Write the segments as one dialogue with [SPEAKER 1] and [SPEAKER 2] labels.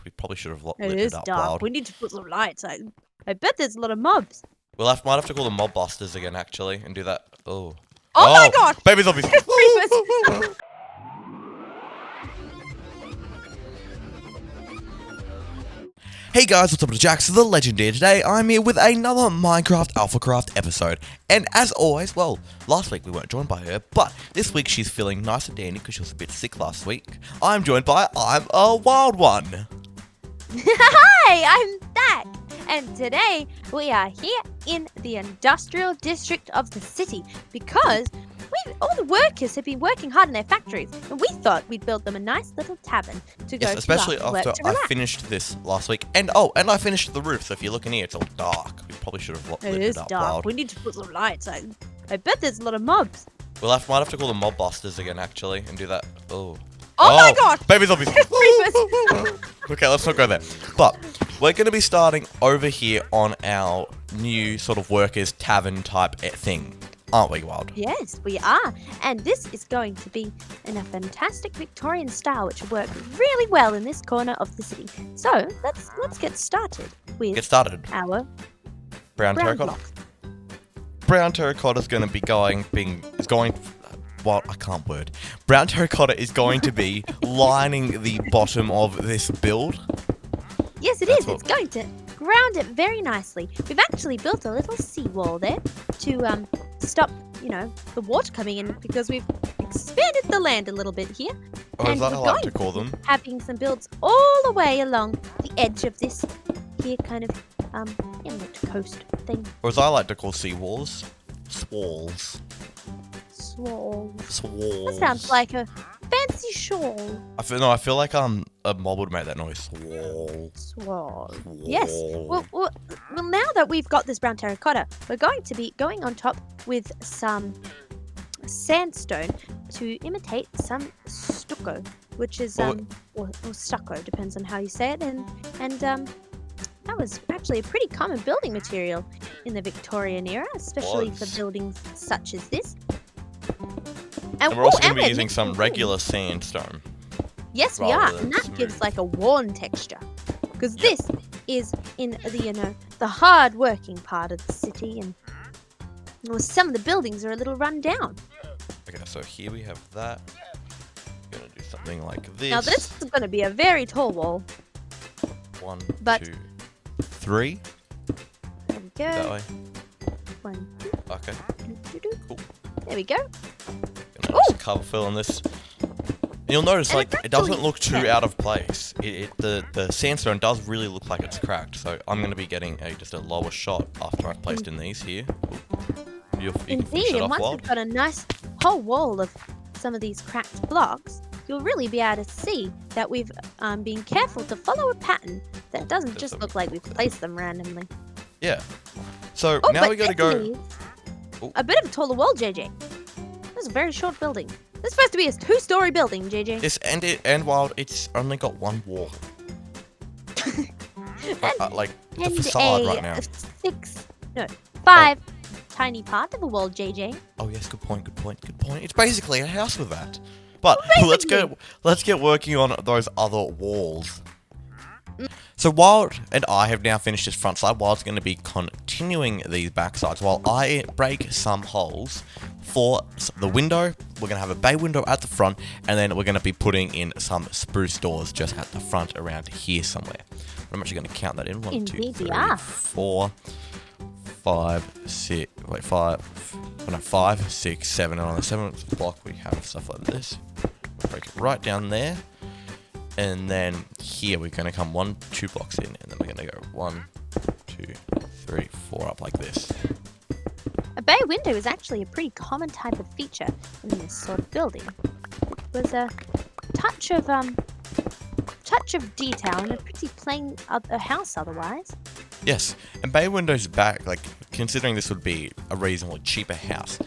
[SPEAKER 1] We probably should have lit
[SPEAKER 2] It
[SPEAKER 1] it
[SPEAKER 2] is
[SPEAKER 1] up
[SPEAKER 2] dark.
[SPEAKER 1] loud.
[SPEAKER 2] We need to put some lights on. I bet there's a lot of mobs.
[SPEAKER 1] Might have to call the mob busters again, actually, and do that. Oh.
[SPEAKER 2] Oh my god!
[SPEAKER 1] Baby zombies!
[SPEAKER 2] Creepers!
[SPEAKER 1] Hey guys, what's up? It's jjaaxxthelegend here. Today I'm here with another Minecraft AlphaCraft episode. And as always, well, last week we weren't joined by her, but this week she's feeling nice and dandy because she was a bit sick last week. I'm joined by I'm a Wild One.
[SPEAKER 2] Hi, I'm back. And today we are here in the industrial district of the city because all the workers have been working hard in their factories, and we thought we'd build them a nice little tavern to go to
[SPEAKER 1] especially after
[SPEAKER 2] work to
[SPEAKER 1] I
[SPEAKER 2] relax.
[SPEAKER 1] finished this last week. And I finished the roof, so if you're looking here, it's all dark. We probably should have lit
[SPEAKER 2] It
[SPEAKER 1] it
[SPEAKER 2] is
[SPEAKER 1] up
[SPEAKER 2] dark.
[SPEAKER 1] loud.
[SPEAKER 2] We need to put some lights on. I bet there's a lot of mobs.
[SPEAKER 1] Might have to call the mob busters again, actually, and do that. Oh
[SPEAKER 2] my god!
[SPEAKER 1] Baby zombies!
[SPEAKER 2] Creepers!
[SPEAKER 1] Okay, let's not go there. But we're going to be starting over here on our new sort of workers tavern type thing, aren't we, Wild?
[SPEAKER 2] Yes, we are. And this is going to be in a fantastic Victorian style, which will work really well in this corner of the city. So let's get started with our
[SPEAKER 1] brown terracotta.
[SPEAKER 2] block.
[SPEAKER 1] Brown terracotta is going to be Brown terracotta is going to be lining the bottom of this build.
[SPEAKER 2] Yes, it is. It's going to ground it very nicely. We've actually built a little seawall there to stop, the water coming in because we've expanded the land a little bit here.
[SPEAKER 1] Or as I like to call them.
[SPEAKER 2] Having some builds all the way along the edge of this here kind of coast thing.
[SPEAKER 1] Or as I like to call seawalls, swalls.
[SPEAKER 2] Swalls.
[SPEAKER 1] Swalls.
[SPEAKER 2] That sounds like a fancy shawl.
[SPEAKER 1] I feel like a mob would make that noise. Swall.
[SPEAKER 2] Swall. Yes. Well, now that we've got this brown terracotta, we're going to be going on top with some sandstone to imitate some stucco, which is or stucco, depends on how you say it, and that was actually a pretty common building material in the Victorian era, especially for buildings such as this.
[SPEAKER 1] And we're also going to be using some regular sandstone.
[SPEAKER 2] Yes, we are, and that gives like a worn texture. Because this is in the hard-working part of the city, and some of the buildings are a little run down.
[SPEAKER 1] Okay, so here we have that. We're going to do something like this.
[SPEAKER 2] Now this is going to be a very tall wall.
[SPEAKER 1] 1, 2, 3.
[SPEAKER 2] There we go.
[SPEAKER 1] That way.
[SPEAKER 2] 1, 2.
[SPEAKER 1] Okay. Cool.
[SPEAKER 2] There we go.
[SPEAKER 1] Just cover fill on this. And you'll notice, it doesn't look too out of place. The sandstone does really look like it's cracked. So I'm going to be getting just a lower shot after I've placed in these here.
[SPEAKER 2] Indeed, and once we've got a nice whole wall of some of these cracked blocks, you'll really be able to see that we've been careful to follow a pattern that doesn't just look like we've placed them randomly.
[SPEAKER 1] Yeah. So now we got to go.
[SPEAKER 2] A bit of a taller wall, JJ. This is a very short building. This is supposed to be a 2-story building, JJ.
[SPEAKER 1] Yes, and Wild, it's only got one wall. The facade right now.
[SPEAKER 2] 5 tiny part of a wall, JJ.
[SPEAKER 1] Oh yes, good point. It's basically a house with that. But let's get working on those other walls. So Wild and I have now finished this front side. Wild's going to be continuing these back sides while I break some holes for the window. We're going to have a bay window at the front, and then we're going to be putting in some spruce doors just at the front around here somewhere. I'm actually going to count that in. 1, 2, 3, 4, 5, 6. Wait, 5, 6, 7. And on the 7th block, we have stuff like this. We'll break it right down there. And then here we're going to come 1, 2 blocks in, and then we're going to go 1, 2, 3, 4 up like this.
[SPEAKER 2] A bay window is actually a pretty common type of feature in this sort of building. It was a touch of detail in a pretty plain house otherwise.
[SPEAKER 1] Yes, and bay windows back, considering this would be a reasonably cheaper house,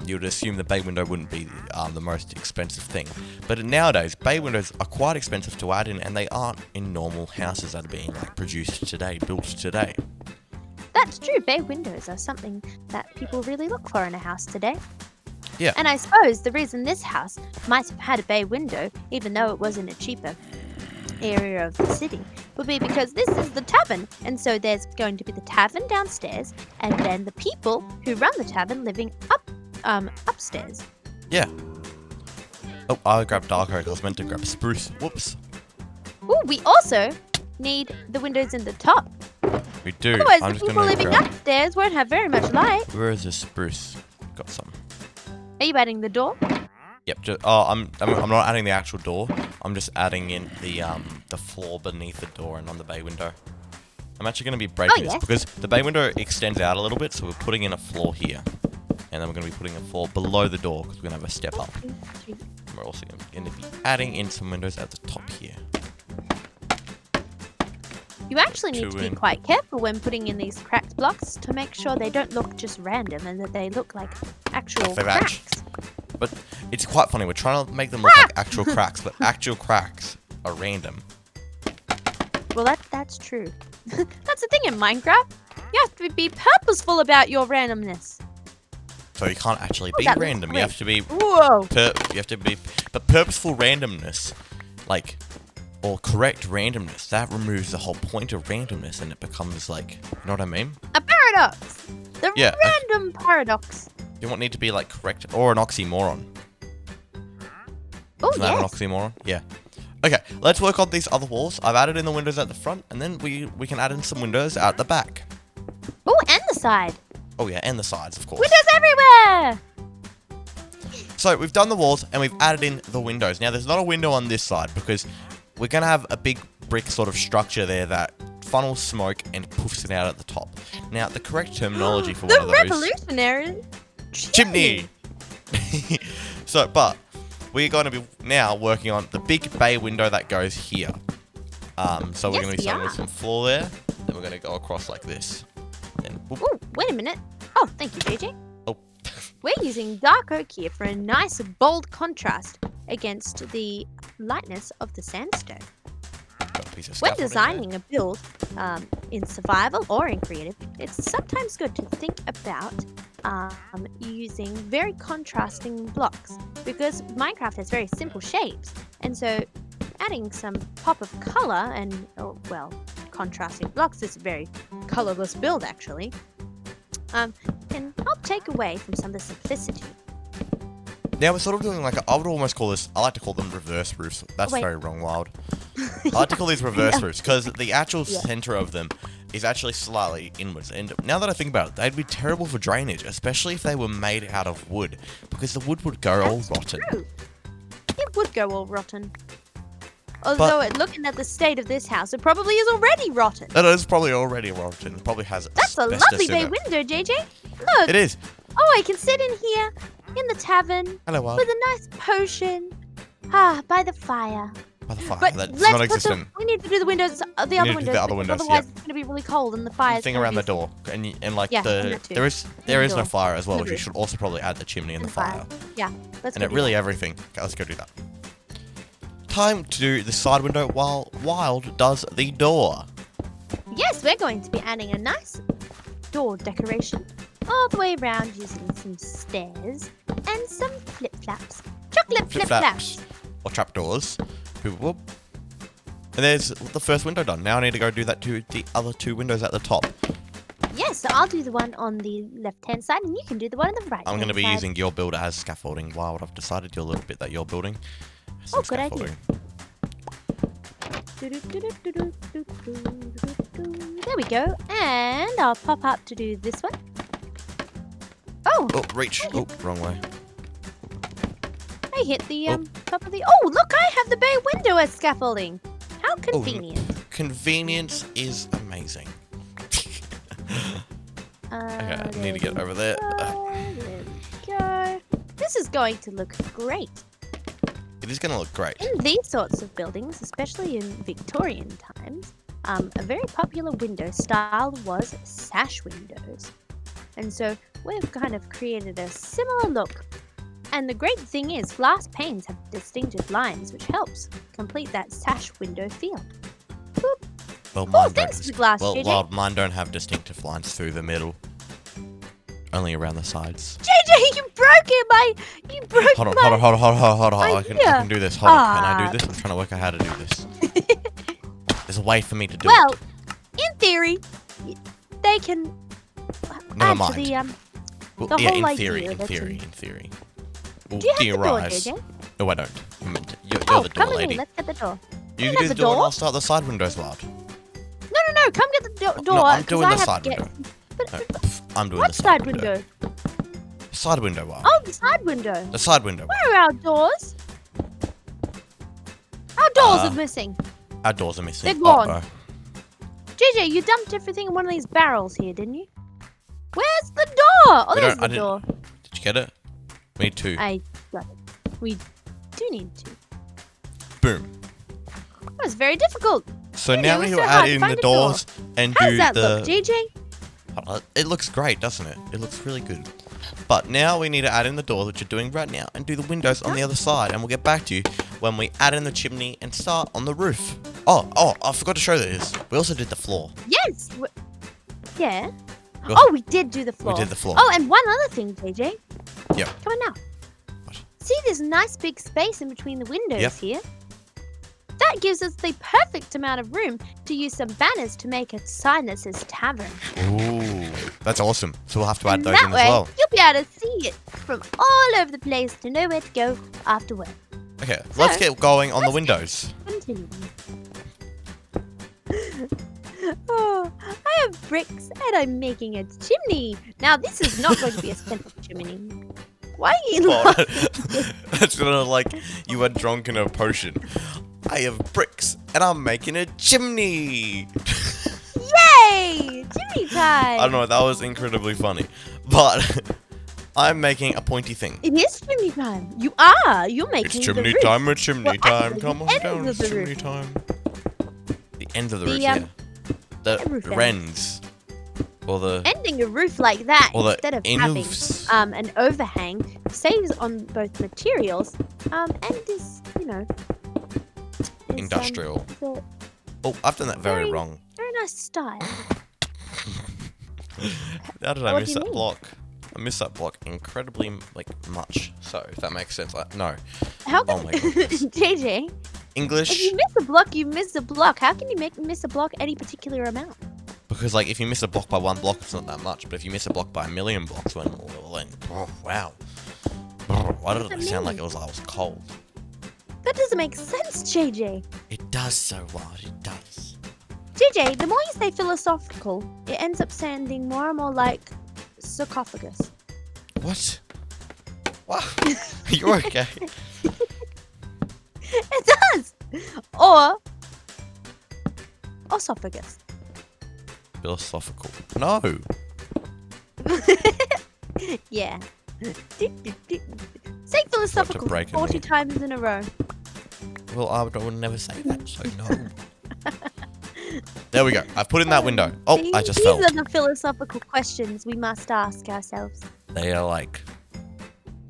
[SPEAKER 1] you would assume the bay window wouldn't be the most expensive thing. But nowadays, bay windows are quite expensive to add in, and they aren't in normal houses that are being produced today, built today.
[SPEAKER 2] That's true. Bay windows are something that people really look for in a house today.
[SPEAKER 1] Yeah.
[SPEAKER 2] And I suppose the reason this house might have had a bay window, even though it wasn't a cheaper area of the city will be because this is the tavern, and so there's going to be the tavern downstairs, and then the people who run the tavern living upstairs.
[SPEAKER 1] Yeah. Oh, I grabbed dark oak. I was meant to grab spruce. Whoops.
[SPEAKER 2] Ooh, we also need the windows in the top.
[SPEAKER 1] We do.
[SPEAKER 2] Otherwise,
[SPEAKER 1] I'm
[SPEAKER 2] the
[SPEAKER 1] just
[SPEAKER 2] people
[SPEAKER 1] gonna
[SPEAKER 2] living
[SPEAKER 1] grab.
[SPEAKER 2] upstairs won't have very much light.
[SPEAKER 1] Where is this spruce? Got some.
[SPEAKER 2] Are you adding the door?
[SPEAKER 1] Yep. I'm not adding the actual door. I'm just adding in the floor beneath the door and on the bay window. I'm actually going to be breaking this because the bay window extends out a little bit, so we're putting in a floor here, and then we're going to be putting a floor below the door because we're going to have a step up. We're also going to be adding in some windows at the top here.
[SPEAKER 2] You actually need to be quite careful when putting in these cracked blocks to make sure they don't look just random and that they look like actual cracks.
[SPEAKER 1] But it's quite funny. We're trying to make them look like actual cracks, but actual cracks are random.
[SPEAKER 2] Well, that's true. That's the thing in Minecraft. You have to be purposeful about your randomness.
[SPEAKER 1] So you can't actually be random. You have to be.
[SPEAKER 2] Whoa.
[SPEAKER 1] You have to be. But purposeful randomness, like, or correct randomness, that removes the whole point of randomness, and it becomes like, you know what I mean?
[SPEAKER 2] A paradox. The random paradox.
[SPEAKER 1] You won't need to be like correct or an oxymoron.
[SPEAKER 2] Oh,
[SPEAKER 1] Isn't that an oxymoron? Yeah. Okay, let's work on these other walls. I've added in the windows at the front, and then we can add in some windows at the back.
[SPEAKER 2] Oh, and the side.
[SPEAKER 1] Oh yeah, and the sides, of course.
[SPEAKER 2] Windows everywhere!
[SPEAKER 1] So we've done the walls, and we've added in the windows. Now, there's not a window on this side, because we're going to have a big brick sort of structure there that funnels smoke and poofs it out at the top. Now, the correct terminology for one of those...
[SPEAKER 2] The revolutionary...
[SPEAKER 1] Chimney! But we're going to be now working on the big bay window that goes here. So we're going to be starting with some floor there. Then we're going to go across like this. Then,
[SPEAKER 2] oh, wait a minute. Oh, thank you, JJ.
[SPEAKER 1] Oh.
[SPEAKER 2] We're using dark oak here for a nice, bold contrast against the lightness of the sandstone. When designing a build in survival or in creative, it's sometimes good to think about using very contrasting blocks because Minecraft has very simple shapes, and so adding some pop of color and, contrasting blocks, this very colorless build actually, can help take away from some of the simplicity.
[SPEAKER 1] Now we're sort of doing like, I would almost call this, I like to call them reverse roofs. That's very wrong, Wild. I like to call these reverse roofs because the actual center of them is actually slightly inwards. And now that I think about it, they'd be terrible for drainage, especially if they were made out of wood, because the wood would go all rotten.
[SPEAKER 2] True. It would go all rotten. Although, looking at the state of this house, it probably is already rotten.
[SPEAKER 1] It is probably already rotten. It probably has
[SPEAKER 2] That's a lovely bay window, JJ. Look.
[SPEAKER 1] It is.
[SPEAKER 2] Oh, I can sit in here in the tavern.
[SPEAKER 1] Hello, Wild.
[SPEAKER 2] With a nice potion. By the fire.
[SPEAKER 1] By the fire.
[SPEAKER 2] But
[SPEAKER 1] That's
[SPEAKER 2] let's
[SPEAKER 1] non-existent.
[SPEAKER 2] we need to do the windows, the other windows. Otherwise, it's going to be really cold and the fire.
[SPEAKER 1] Thing around the door, and there is no fire as well. Which you should also probably add the chimney and the fire.
[SPEAKER 2] Yeah, let's.
[SPEAKER 1] And really everything. Okay, let's go do that. Time to do the side window while Wild does the door.
[SPEAKER 2] Yes, we're going to be adding a nice door decoration all the way around using some stairs and some flip-flaps. Chocolate flip-flaps.
[SPEAKER 1] Or trapdoors. And there's the first window done. Now I need to go do that to the other two windows at the top.
[SPEAKER 2] Yes, so I'll do the one on the left-hand side and you can do the one on the right.
[SPEAKER 1] I'm going to be using your builder as scaffolding. Wild, I've decided to do a little bit that you're building.
[SPEAKER 2] Oh, good idea. There we go. And I'll pop up to do this one. Oh!
[SPEAKER 1] Oh, reach. Oh, wrong way.
[SPEAKER 2] I hit the top of the... Oh, look, I have the bay window as scaffolding. How convenient.
[SPEAKER 1] Oh, convenience is amazing. Okay, I need to get over there.
[SPEAKER 2] There we go. This is going to look great.
[SPEAKER 1] It is going to look great.
[SPEAKER 2] In these sorts of buildings, especially in Victorian times, a very popular window style was sash windows. And so we've kind of created a similar look. And the great thing is glass panes have distinctive lines, which helps complete that sash window feel. Boop.
[SPEAKER 1] Well, mine don't have distinctive lines through the middle. Only around the sides.
[SPEAKER 2] JJ, you broke it! You broke
[SPEAKER 1] Hold on. I can do this. Hold on. Can I do this? I'm trying to work out how to do this. There's a way for me to do
[SPEAKER 2] Well,
[SPEAKER 1] it.
[SPEAKER 2] in theory, they can
[SPEAKER 1] Never
[SPEAKER 2] add
[SPEAKER 1] mind.
[SPEAKER 2] to the
[SPEAKER 1] Well,
[SPEAKER 2] the
[SPEAKER 1] yeah,
[SPEAKER 2] whole
[SPEAKER 1] in theory,
[SPEAKER 2] idea
[SPEAKER 1] in
[SPEAKER 2] that
[SPEAKER 1] theory,
[SPEAKER 2] you-
[SPEAKER 1] in theory. We'll
[SPEAKER 2] Do you have the door,
[SPEAKER 1] theorize.
[SPEAKER 2] JJ?
[SPEAKER 1] No, I don't. You're
[SPEAKER 2] Oh,
[SPEAKER 1] the door
[SPEAKER 2] come with
[SPEAKER 1] lady.
[SPEAKER 2] me. Let's get the door.
[SPEAKER 1] You
[SPEAKER 2] have
[SPEAKER 1] can do
[SPEAKER 2] the
[SPEAKER 1] the door and
[SPEAKER 2] door.
[SPEAKER 1] I'll start the side windows loud.
[SPEAKER 2] No. Come get the door.
[SPEAKER 1] No, I'm
[SPEAKER 2] 'cause
[SPEAKER 1] doing
[SPEAKER 2] I
[SPEAKER 1] the
[SPEAKER 2] have
[SPEAKER 1] side
[SPEAKER 2] to get-
[SPEAKER 1] window.
[SPEAKER 2] But,
[SPEAKER 1] No, I'm doing
[SPEAKER 2] what
[SPEAKER 1] the side
[SPEAKER 2] window?
[SPEAKER 1] Side window, wow.
[SPEAKER 2] Oh, the side window.
[SPEAKER 1] The side window.
[SPEAKER 2] Where are our doors? Our doors are missing.
[SPEAKER 1] Our doors are missing.
[SPEAKER 2] They're gone.
[SPEAKER 1] Uh-oh.
[SPEAKER 2] JJ, you dumped everything in one of these barrels here, didn't you? Where's the door? Oh,
[SPEAKER 1] We
[SPEAKER 2] there's
[SPEAKER 1] don't- I
[SPEAKER 2] the
[SPEAKER 1] didn't-
[SPEAKER 2] door.
[SPEAKER 1] Did you get it? We need two.
[SPEAKER 2] I got it. We do need to.
[SPEAKER 1] Boom.
[SPEAKER 2] That was very difficult.
[SPEAKER 1] So
[SPEAKER 2] Really?
[SPEAKER 1] now
[SPEAKER 2] It
[SPEAKER 1] we
[SPEAKER 2] was
[SPEAKER 1] need
[SPEAKER 2] so
[SPEAKER 1] to
[SPEAKER 2] hard
[SPEAKER 1] add
[SPEAKER 2] to
[SPEAKER 1] in
[SPEAKER 2] find
[SPEAKER 1] the
[SPEAKER 2] a door.
[SPEAKER 1] doors and
[SPEAKER 2] How
[SPEAKER 1] do
[SPEAKER 2] does that
[SPEAKER 1] the...
[SPEAKER 2] look, JJ?
[SPEAKER 1] It looks great, doesn't it? It looks really good. But now we need to add in the door that you're doing right now and do the windows on the other side. And we'll get back to you when we add in the chimney and start on the roof. Oh, I forgot to show this. We also did the floor.
[SPEAKER 2] Yes. Yeah.
[SPEAKER 1] Oh.
[SPEAKER 2] Oh, we did do the floor.
[SPEAKER 1] We did the floor.
[SPEAKER 2] Oh, and one other thing, JJ.
[SPEAKER 1] Yep.
[SPEAKER 2] Come on now.
[SPEAKER 1] What?
[SPEAKER 2] See this nice big space in between the windows
[SPEAKER 1] Yep.
[SPEAKER 2] here? That gives us the perfect amount of room to use some banners to make a sign that says Tavern.
[SPEAKER 1] Ooh, that's awesome. So we'll have to add
[SPEAKER 2] And
[SPEAKER 1] those
[SPEAKER 2] that
[SPEAKER 1] in
[SPEAKER 2] way,
[SPEAKER 1] as well.
[SPEAKER 2] you'll be able to see it from all over the place to know where to go after work.
[SPEAKER 1] Okay, let's get going on the
[SPEAKER 2] let's-
[SPEAKER 1] windows.
[SPEAKER 2] Continue. Oh, I have bricks and I'm making a chimney. Now, this is not going to be a simple chimney. Why are you laughing?
[SPEAKER 1] That's gonna like you were drunk in a potion. I have bricks and I'm making a chimney.
[SPEAKER 2] Yay! Chimney time!
[SPEAKER 1] I don't know, that was incredibly funny. But I'm making a pointy thing.
[SPEAKER 2] It is chimney time. You are. You're making
[SPEAKER 1] It's
[SPEAKER 2] the
[SPEAKER 1] chimney
[SPEAKER 2] roof.
[SPEAKER 1] time, it's chimney
[SPEAKER 2] Well,
[SPEAKER 1] time.
[SPEAKER 2] actually,
[SPEAKER 1] Come
[SPEAKER 2] the
[SPEAKER 1] on
[SPEAKER 2] ends
[SPEAKER 1] down,
[SPEAKER 2] of
[SPEAKER 1] it's
[SPEAKER 2] the
[SPEAKER 1] chimney
[SPEAKER 2] roof.
[SPEAKER 1] time. The ends of the
[SPEAKER 2] The,
[SPEAKER 1] roof, yeah. The
[SPEAKER 2] roof ends.
[SPEAKER 1] wrens. Or the
[SPEAKER 2] Ending a roof like that
[SPEAKER 1] or the
[SPEAKER 2] instead of having
[SPEAKER 1] eaves.
[SPEAKER 2] an overhang saves on both materials and is, is,
[SPEAKER 1] Industrial.
[SPEAKER 2] is a
[SPEAKER 1] Oh, I've done that very
[SPEAKER 2] very-
[SPEAKER 1] wrong.
[SPEAKER 2] very nice style.
[SPEAKER 1] How did I
[SPEAKER 2] What
[SPEAKER 1] miss
[SPEAKER 2] do you
[SPEAKER 1] that
[SPEAKER 2] mean?
[SPEAKER 1] block? I missed that block incredibly, much. So, if that makes sense. No.
[SPEAKER 2] How
[SPEAKER 1] Oh
[SPEAKER 2] can
[SPEAKER 1] my goodness.
[SPEAKER 2] JJ? If
[SPEAKER 1] English,
[SPEAKER 2] you miss a block, you miss a block. How can you miss a block any particular amount?
[SPEAKER 1] because like if you miss a block by one block, it's not that much. But if you miss a block by a million blocks, then oh, wow. Why did
[SPEAKER 2] does
[SPEAKER 1] it
[SPEAKER 2] that
[SPEAKER 1] sound like
[SPEAKER 2] mean?
[SPEAKER 1] I was cold?
[SPEAKER 2] That doesn't make sense, JJ.
[SPEAKER 1] It does so what it does.
[SPEAKER 2] JJ, the more you say philosophical, it ends up sounding more and more like sarcophagus.
[SPEAKER 1] What? What? You're okay.
[SPEAKER 2] It does! Or esophagus.
[SPEAKER 1] Philosophical. No.
[SPEAKER 2] Yeah. Say philosophical
[SPEAKER 1] break it
[SPEAKER 2] 40
[SPEAKER 1] me.
[SPEAKER 2] times in a row.
[SPEAKER 1] Well, I would never say that, so no. There we go. I've put in that window. Oh, I just
[SPEAKER 2] These
[SPEAKER 1] fell.
[SPEAKER 2] are the philosophical questions we must ask ourselves.
[SPEAKER 1] They are like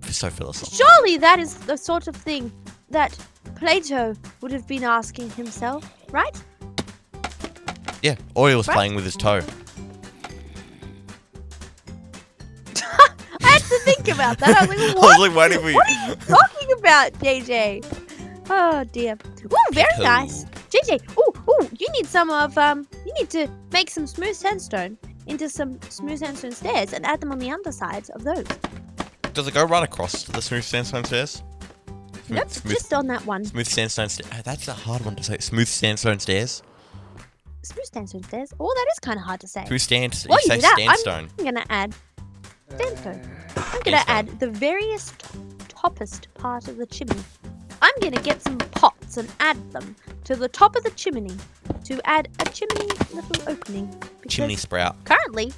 [SPEAKER 1] so philosophical.
[SPEAKER 2] Surely that is the sort of thing that Plato would have been asking himself, right?
[SPEAKER 1] Yeah, or he was
[SPEAKER 2] Right.
[SPEAKER 1] playing with his toe.
[SPEAKER 2] I had to think about that. I was like,
[SPEAKER 1] I
[SPEAKER 2] what?
[SPEAKER 1] was like waiting for you.
[SPEAKER 2] What are you talking about, JJ? Oh dear. Ooh, very
[SPEAKER 1] Toe.
[SPEAKER 2] nice. JJ, ooh, you need some of you need to make some smooth sandstone into some smooth sandstone stairs and add them on the undersides of those.
[SPEAKER 1] Does it go right across the smooth sandstone stairs?
[SPEAKER 2] Nope, just on that one.
[SPEAKER 1] Smooth sandstone stairs. That's a hard one to say. Smooth sandstone stairs.
[SPEAKER 2] Smooth sandstone stairs. Oh, that is kind of hard to say.
[SPEAKER 1] Smooth stand.
[SPEAKER 2] While
[SPEAKER 1] You say
[SPEAKER 2] you do that,
[SPEAKER 1] sandstone.
[SPEAKER 2] I'm gonna add sandstone. I'm gonna
[SPEAKER 1] Sandstone.
[SPEAKER 2] add the various toppest part of the chimney. I'm gonna get some pots and add them to the top of the chimney to add a chimney little opening. because
[SPEAKER 1] Chimney sprout.
[SPEAKER 2] Currently,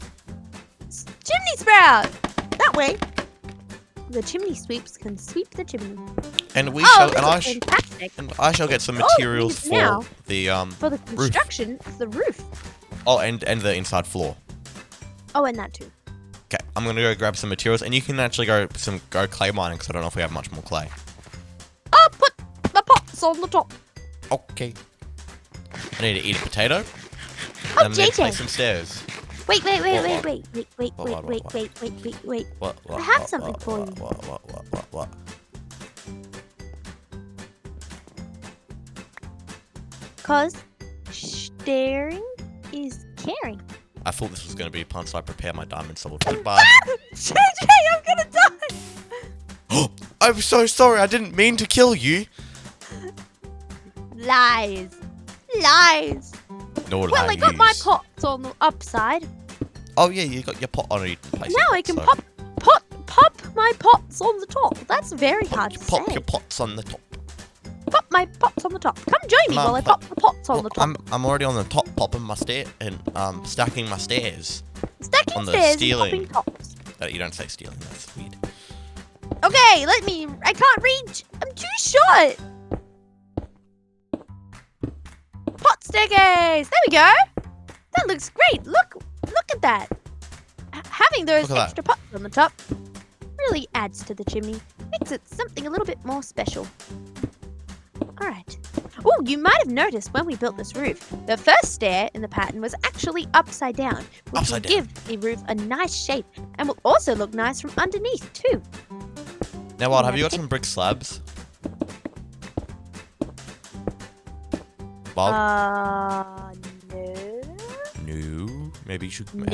[SPEAKER 2] chimney sprout. That way, the chimney sweeps can sweep the chimney.
[SPEAKER 1] And we
[SPEAKER 2] Oh,
[SPEAKER 1] shall.
[SPEAKER 2] this
[SPEAKER 1] And
[SPEAKER 2] is
[SPEAKER 1] I.
[SPEAKER 2] fantastic
[SPEAKER 1] And I shall get some
[SPEAKER 2] Oh,
[SPEAKER 1] materials
[SPEAKER 2] please, now.
[SPEAKER 1] for the
[SPEAKER 2] for the construction of the roof.
[SPEAKER 1] Oh, and the inside floor.
[SPEAKER 2] Oh, and that too.
[SPEAKER 1] Okay, I'm gonna go grab some materials, and you can actually go clay mining because I don't know if we have much more clay.
[SPEAKER 2] Oh, put the pots on the top.
[SPEAKER 1] Okay. I need to eat a potato.
[SPEAKER 2] Oh,
[SPEAKER 1] and then I need to place
[SPEAKER 2] JJ.
[SPEAKER 1] some stairs.
[SPEAKER 2] Wait.
[SPEAKER 1] What?
[SPEAKER 2] Wait.
[SPEAKER 1] What?
[SPEAKER 2] I have something for you.
[SPEAKER 1] What?
[SPEAKER 2] Cause, shh. Staring is caring.
[SPEAKER 1] I thought this was going to be a pun, so I prepare my diamond sword. Goodbye.
[SPEAKER 2] JJ, I'm gonna die!
[SPEAKER 1] I'm so sorry. I didn't mean to kill you.
[SPEAKER 2] Lies. Lies.
[SPEAKER 1] No lies.
[SPEAKER 2] Well, I got my pots on the upside.
[SPEAKER 1] Oh yeah, you got your pot on a place.
[SPEAKER 2] Now I can pop my pots on the top. That's very hard to say.
[SPEAKER 1] Pop your pots on the top.
[SPEAKER 2] Pop my pots on the top. Come join me while I pop the pots on the top.
[SPEAKER 1] I'm already on the top, popping my stair and stacking my stairs.
[SPEAKER 2] Stacking
[SPEAKER 1] on the
[SPEAKER 2] stairs
[SPEAKER 1] stealing.
[SPEAKER 2] and popping tops.
[SPEAKER 1] You don't say stealing. That's weird.
[SPEAKER 2] Okay, I can't reach. I'm too short. Pot staircase. There we go. That looks great. Look at that. Having those extra pots on the top really adds to the chimney. Makes it something a little bit more special. Alright. Oh, you might have noticed when we built this roof, the first stair in the pattern was actually upside down, which will give the roof a nice shape and will also look nice from underneath too.
[SPEAKER 1] Now, Wild, have you got some brick slabs? Wild?
[SPEAKER 2] No.
[SPEAKER 1] No. Maybe you should.
[SPEAKER 2] No.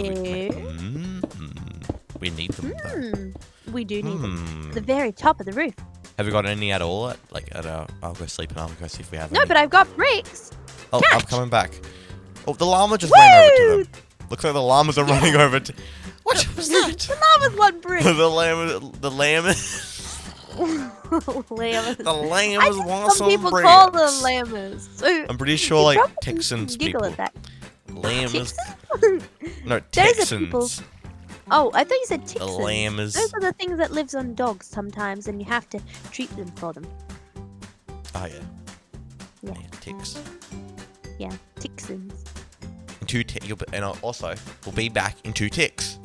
[SPEAKER 1] We need them though.
[SPEAKER 2] We do need them. At the very top of the roof.
[SPEAKER 1] Have you got any at all? I'll go sleep and I'll go see if we have any.
[SPEAKER 2] No, but I've got bricks.
[SPEAKER 1] Oh,
[SPEAKER 2] Catch.
[SPEAKER 1] I'm coming back. Oh, the llama just ran over to them. Looks like the llamas are running over to. What was that?
[SPEAKER 2] The llama's one brick.
[SPEAKER 1] The lamb.
[SPEAKER 2] The
[SPEAKER 1] llamas want
[SPEAKER 2] some
[SPEAKER 1] some
[SPEAKER 2] people
[SPEAKER 1] bricks.
[SPEAKER 2] call them llamas. So
[SPEAKER 1] I'm pretty sure like Texans
[SPEAKER 2] giggle
[SPEAKER 1] people.
[SPEAKER 2] at that.
[SPEAKER 1] Llamas. No,
[SPEAKER 2] Those are people.
[SPEAKER 1] Texans.
[SPEAKER 2] Oh, I thought you said
[SPEAKER 1] The
[SPEAKER 2] Texans.
[SPEAKER 1] llamas.
[SPEAKER 2] Those are the things that lives on dogs sometimes, and you have to treat them for them.
[SPEAKER 1] Oh yeah.
[SPEAKER 2] Yeah.
[SPEAKER 1] Ticks.
[SPEAKER 2] Yeah, Texans.
[SPEAKER 1] And also we'll be back in 2 ticks.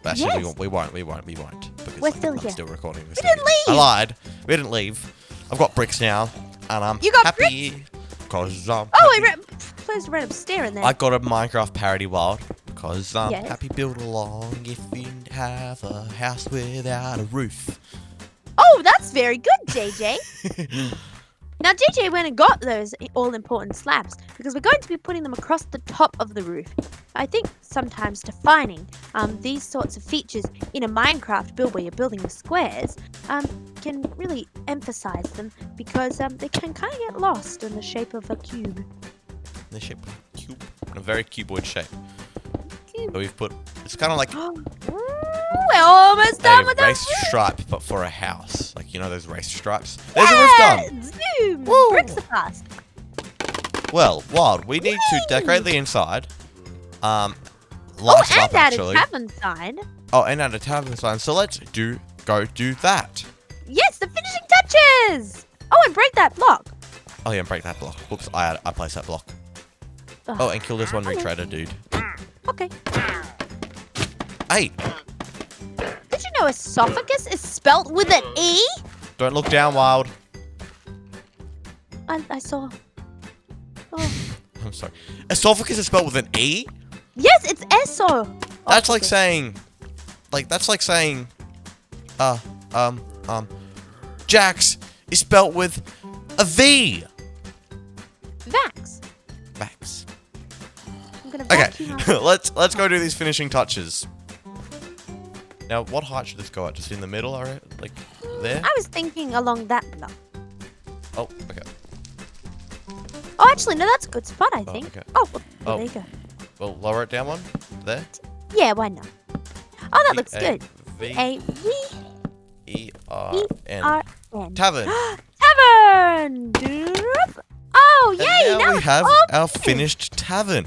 [SPEAKER 1] But actually,
[SPEAKER 2] Yes.
[SPEAKER 1] we won't. Because
[SPEAKER 2] We're still
[SPEAKER 1] I'm
[SPEAKER 2] here.
[SPEAKER 1] still recording this.
[SPEAKER 2] We didn't leave.
[SPEAKER 1] I lied. We didn't leave. I've got bricks now, and I'm
[SPEAKER 2] You got
[SPEAKER 1] happy because I'm.
[SPEAKER 2] Oh,
[SPEAKER 1] happy.
[SPEAKER 2] closed a random stair in there.
[SPEAKER 1] I got a Minecraft parody, Wild, because I'm
[SPEAKER 2] Yes.
[SPEAKER 1] happy. Build along if you have a house without a roof.
[SPEAKER 2] Oh, that's very good, JJ. Now, JJ went and got those all-important slabs because we're going to be putting them across the top of the roof. I think sometimes defining these sorts of features in a Minecraft build where you're building with squares can really emphasize them because they can kind of get lost in the shape of a cube.
[SPEAKER 1] The shape of a cube, in a very cuboid shape.
[SPEAKER 2] Cube.
[SPEAKER 1] So we've put. It's kind of like
[SPEAKER 2] We're almost done with
[SPEAKER 1] a
[SPEAKER 2] the
[SPEAKER 1] race
[SPEAKER 2] roof.
[SPEAKER 1] stripe, but for a house. Like, you know those race stripes? There's a roof done!
[SPEAKER 2] Zoom!
[SPEAKER 1] Woo.
[SPEAKER 2] Bricks are fast.
[SPEAKER 1] Well, Wild, we need to decorate the inside. Light it up,
[SPEAKER 2] and add a
[SPEAKER 1] actually.
[SPEAKER 2] tavern sign.
[SPEAKER 1] Oh, and add a tavern sign. So let's go do that.
[SPEAKER 2] Yes, the finishing touches! Oh, and break that block.
[SPEAKER 1] Oh, yeah, and break that block. Whoops, I placed that block. Oh, and kill this one retreader dude.
[SPEAKER 2] Okay.
[SPEAKER 1] Hey,
[SPEAKER 2] Did you know esophagus is spelt with an E?
[SPEAKER 1] don't look down, Wild.
[SPEAKER 2] I saw. Oh.
[SPEAKER 1] I'm sorry. Esophagus is spelled with an E?
[SPEAKER 2] Yes, it's eso.
[SPEAKER 1] That's like saying... that's like saying... Jax is spelled with a V.
[SPEAKER 2] Vax.
[SPEAKER 1] Vax.
[SPEAKER 2] I'm gonna
[SPEAKER 1] Okay,
[SPEAKER 2] vacuum out.
[SPEAKER 1] let's go do these finishing touches. Now, what height should this go at? Just in the middle, alright? Like, there?
[SPEAKER 2] I was thinking along that block.
[SPEAKER 1] Oh, okay.
[SPEAKER 2] Oh, actually, no, that's a good spot, I think.
[SPEAKER 1] okay.
[SPEAKER 2] Oh, well,
[SPEAKER 1] Oh.
[SPEAKER 2] there you go.
[SPEAKER 1] Well, lower it down one. There.
[SPEAKER 2] Yeah, why not? Oh, that looks good.
[SPEAKER 1] V
[SPEAKER 2] A-V-E-R-N.
[SPEAKER 1] E-R-N. Tavern.
[SPEAKER 2] Tavern! Doop. Oh, yay!
[SPEAKER 1] And now we have
[SPEAKER 2] all
[SPEAKER 1] our
[SPEAKER 2] finished.
[SPEAKER 1] finished tavern.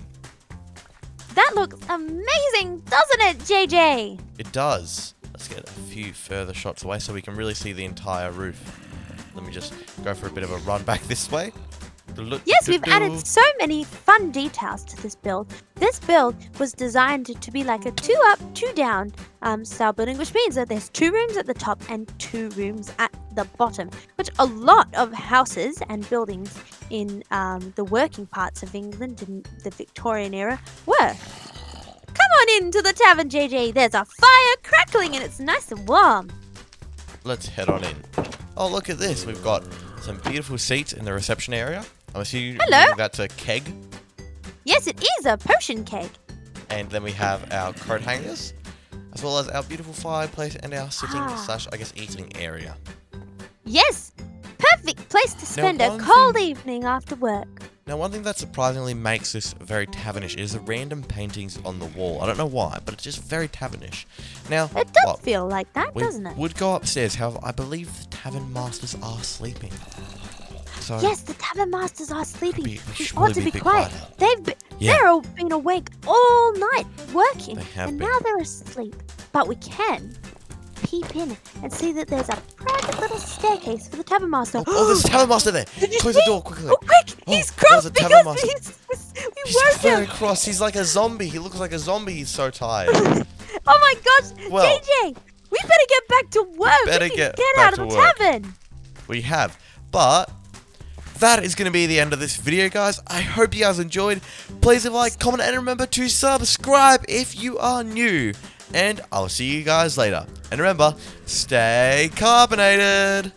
[SPEAKER 2] That looks amazing, doesn't it, JJ?
[SPEAKER 1] It does. Let's get a few further shots away so we can really see the entire roof. Let me just go for a bit of a run back this way.
[SPEAKER 2] Yes, we've added so many fun details to this build. This build was designed to be like a 2 up, 2 down style building, which means that there's 2 rooms at the top and 2 rooms at the bottom, which a lot of houses and buildings in the working parts of England in the Victorian era were. Come on into the tavern, JJ. There's a fire crackling and it's nice and warm.
[SPEAKER 1] Let's head on in. Oh, look at this. We've got some beautiful seats in the reception area. I'm assuming
[SPEAKER 2] Hello.
[SPEAKER 1] that's a keg.
[SPEAKER 2] Yes, it is a potion keg.
[SPEAKER 1] And then we have our coat hangers, as well as our beautiful fireplace and our sitting slash, I guess, eating area.
[SPEAKER 2] Yes, perfect place to spend a cold evening after work.
[SPEAKER 1] Now, one thing that surprisingly makes this very tavernish is the random paintings on the wall. I don't know why, but it's just very tavernish. Now,
[SPEAKER 2] it does feel like that, doesn't it?
[SPEAKER 1] We would go upstairs, however, I believe the tavern masters are sleeping. So
[SPEAKER 2] yes, the tavern masters are sleeping. We
[SPEAKER 1] ought
[SPEAKER 2] to be quiet. They've all been awake all night working, and now they're asleep. But we can peep in and see that there's a private little staircase for the tavern master.
[SPEAKER 1] Oh, there's a tavern master there. Close the door quickly.
[SPEAKER 2] Oh, quick! He's cross because we woke him.
[SPEAKER 1] He's very cross. He's like a zombie. He looks like a zombie. He's so tired.
[SPEAKER 2] Oh my gosh,
[SPEAKER 1] well,
[SPEAKER 2] JJ, we better get back to work.
[SPEAKER 1] Better
[SPEAKER 2] we
[SPEAKER 1] get
[SPEAKER 2] out
[SPEAKER 1] back
[SPEAKER 2] of
[SPEAKER 1] to
[SPEAKER 2] the
[SPEAKER 1] work.
[SPEAKER 2] tavern.
[SPEAKER 1] We have, but that is going to be the end of this video, guys. I hope you guys enjoyed. Please leave a like, comment, and remember to subscribe if you are new. And I'll see you guys later. And remember, stay carbonated.